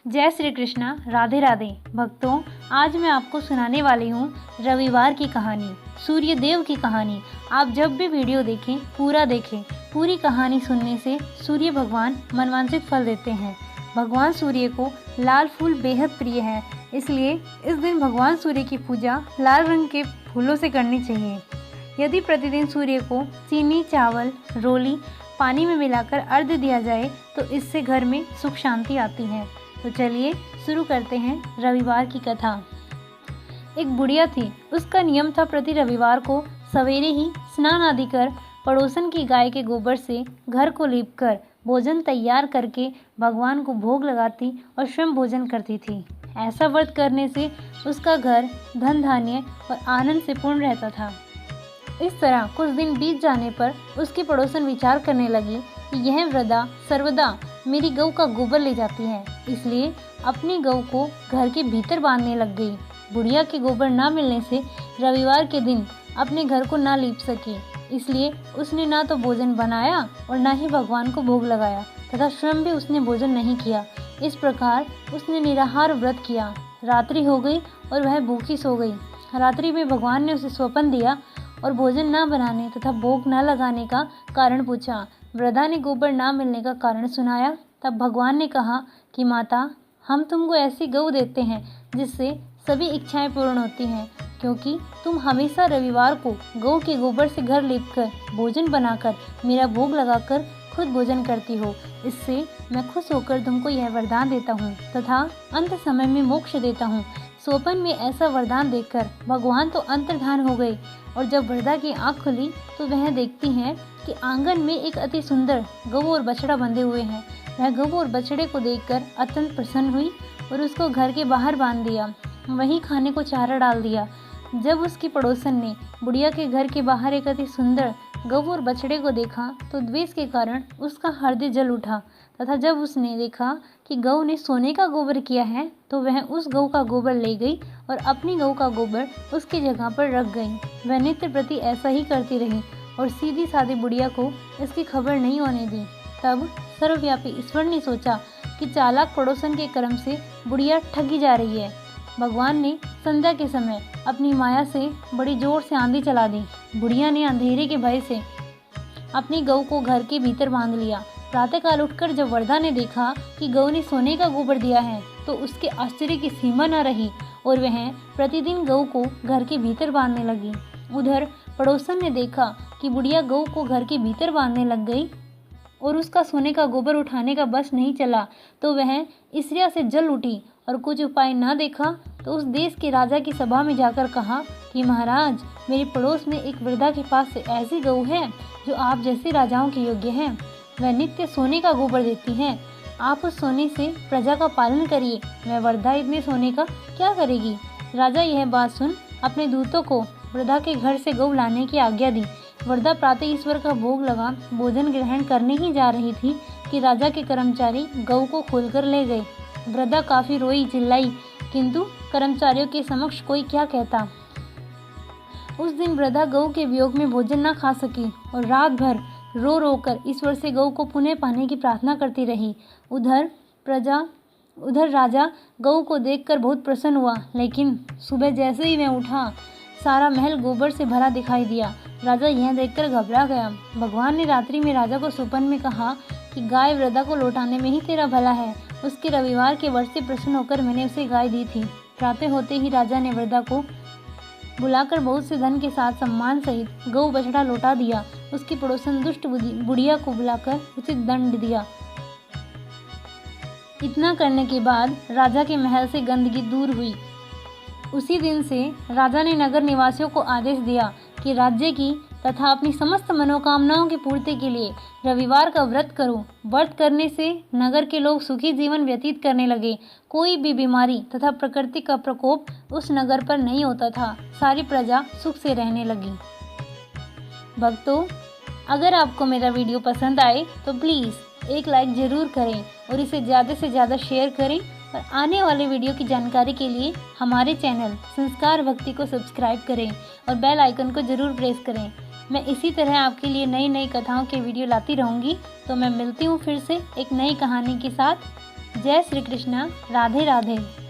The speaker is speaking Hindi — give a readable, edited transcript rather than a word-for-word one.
जय श्री कृष्णा, राधे राधे। भक्तों, आज मैं आपको सुनाने वाली हूँ रविवार की कहानी, सूर्यदेव की कहानी। आप जब भी वीडियो देखें पूरा देखें। पूरी कहानी सुनने से सूर्य भगवान मनवांछित फल देते हैं। भगवान सूर्य को लाल फूल बेहद प्रिय है, इसलिए इस दिन भगवान सूर्य की पूजा लाल रंग के फूलों से करनी चाहिए। यदि प्रतिदिन सूर्य को चीनी, चावल, रोली, पानी में मिलाकर अर्घ्य दिया जाए तो इससे घर में सुख शांति आती है। तो चलिए शुरू करते हैं रविवार की कथा। एक बुढ़िया थी। उसका नियम था प्रति रविवार को सवेरे ही स्नान आदि कर पड़ोसन की गाय के गोबर से घर को लीपकर भोजन तैयार करके भगवान को भोग लगाती और स्वयं भोजन करती थी। ऐसा व्रत करने से उसका घर धन धान्य और आनंद से पूर्ण रहता था। इस तरह कुछ दिन बीत जाने पर उसकी पड़ोसन विचार करने लगी कि यह वृद्धा सर्वदा मेरी गऊ का गोबर ले जाती है, इसलिए अपनी गऊ को घर के भीतर बांधने लग गई। बुढ़िया के गोबर न मिलने से रविवार के दिन अपने घर को ना लीप सकी, इसलिए उसने ना तो भोजन बनाया और ना ही भगवान को भोग लगाया तथा स्वयं भी उसने भोजन नहीं किया। इस प्रकार उसने निराहार व्रत किया। रात्रि हो गई और वह भूखी सो गई। रात्रि में भगवान ने उसे स्वप्न दिया और भोजन न बनाने तथा भोग न लगाने का कारण पूछा। वृद्धा ने गोबर न मिलने का कारण सुनाया। तब भगवान ने कहा कि माता, हम तुमको ऐसी गऊ देते हैं जिससे सभी इच्छाएं पूर्ण होती हैं, क्योंकि तुम हमेशा रविवार को गऊ के गोबर से घर लीपकर भोजन बनाकर मेरा भोग लगाकर खुद भोजन करती हो। इससे मैं खुश होकर तुमको यह वरदान देता हूँ तथा अंत समय में मोक्ष देता हूँ। स्वप्न में ऐसा वरदान देखकर भगवान तो अंतर्धान हो गए और जब वृद्धा की आंख खुली तो वह देखती हैं कि आंगन में एक अति सुंदर गऊ और बछड़ा बंधे हुए हैं। वह गऊ और बछड़े को देखकर अत्यंत प्रसन्न हुई और उसको घर के बाहर बांध दिया। वहीं खाने को चारा डाल दिया। जब उसकी पड़ोसन ने बुढ़िया के घर के बाहर एक अति सुंदर गऊ और बछड़े को देखा तो द्वेष के कारण उसका हृदय जल उठा तथा जब उसने देखा कि गऊ ने सोने का गोबर किया है तो वह उस गऊ का गोबर ले गई और अपनी गऊ का गोबर उसकी जगह पर रख गई। वह नित्य प्रति ऐसा ही करती रही और सीधी सादी बुढ़िया को इसकी खबर नहीं होने दी। तब सर्वव्यापी ईश्वर ने सोचा कि चालाक पड़ोसन के कर्म से बुढ़िया ठगी जा रही है। भगवान ने संध्या के समय अपनी माया से बड़ी जोर से आंधी चला दी। बुढ़िया ने अंधेरे के भय से अपनी गऊ को घर के भीतर बांध लिया। प्रातःकाल उठकर जब वृद्धा ने देखा कि गऊ ने सोने का गोबर दिया है तो उसके आश्चर्य की सीमा न रही और वह प्रतिदिन गऊ को घर के भीतर बांधने लगी। उधर पड़ोसन ने देखा कि बुढ़िया गऊ को घर के भीतर बांधने लग गई और उसका सोने का गोबर उठाने का बस नहीं चला तो वह ईर्ष्या से जल उठी और कुछ उपाय न देखा तो उस देश के राजा की सभा में जाकर कहा कि महाराज, मेरे पड़ोस में एक वृद्धा के पास ऐसी गऊ है जो आप जैसे राजाओं के योग्य है। वह नित्य सोने का गोबर देती है। आप उस सोने से प्रजा का पालन करिए। वह वृद्धा इतने सोने का क्या करेगी। राजा यह बात सुन अपने दूतों को वृद्धा के घर से गऊ लाने की आज्ञा दी। वृद्धा प्रातः ईश्वर का भोग लगा भोजन ग्रहण करने ही जा रही थी कि राजा के कर्मचारी गऊ को खोलकर ले गए। वृद्धा काफी रोई चिल्लाई, किंतु कर्मचारियों के समक्ष कोई क्या कहता। उस दिन वृद्धा गऊ के वियोग में भोजन न खा सकी और रात भर रो रो कर ईश्वर से गऊ को पुनः पाने की प्रार्थना करती रही। उधर राजा गऊ को देखकर बहुत प्रसन्न हुआ, लेकिन सुबह जैसे ही वह उठा सारा महल गोबर से भरा दिखाई दिया। राजा यह देखकर घबरा गया। भगवान ने रात्रि में राजा को स्वप्न में कहा कि गाय वृद्धा को लौटाने में ही तेरा भला है। उसके रविवार के व्रत से प्रसन्न होकर मैंने उसे गाय दी थी। प्रातः होते ही राजा ने वृद्धा को बुलाकर बहुत से धन के साथ सम्मान सहित गऊ बछड़ा लौटा दिया। उसकी पड़ोसन दुष्ट बुढ़िया को बुलाकर उचित दंड दिया। इतना करने के बाद राजा के महल से गंदगी दूर हुई। उसी दिन से राजा ने नगर निवासियों को आदेश दिया कि राज्य की तथा अपनी समस्त मनोकामनाओं की पूर्ति के लिए रविवार का व्रत करो। व्रत करने से नगर के लोग सुखी जीवन व्यतीत करने लगे। कोई भी बीमारी तथा प्रकृति का प्रकोप उस नगर पर नहीं होता था। सारी प्रजा सुख से रहने लगी। भक्तों, अगर आपको मेरा वीडियो पसंद आए तो प्लीज़ एक लाइक ज़रूर करें और इसे ज़्यादा से ज़्यादा शेयर करें और आने वाले वीडियो की जानकारी के लिए हमारे चैनल संस्कार भक्ति को सब्सक्राइब करें और बेल आइकन को ज़रूर प्रेस करें। मैं इसी तरह आपके लिए नई नई कथाओं के वीडियो लाती रहूँगी। तो मैं मिलती हूँ फिर से एक नई कहानी के साथ। जय श्री कृष्ण। राधे राधे।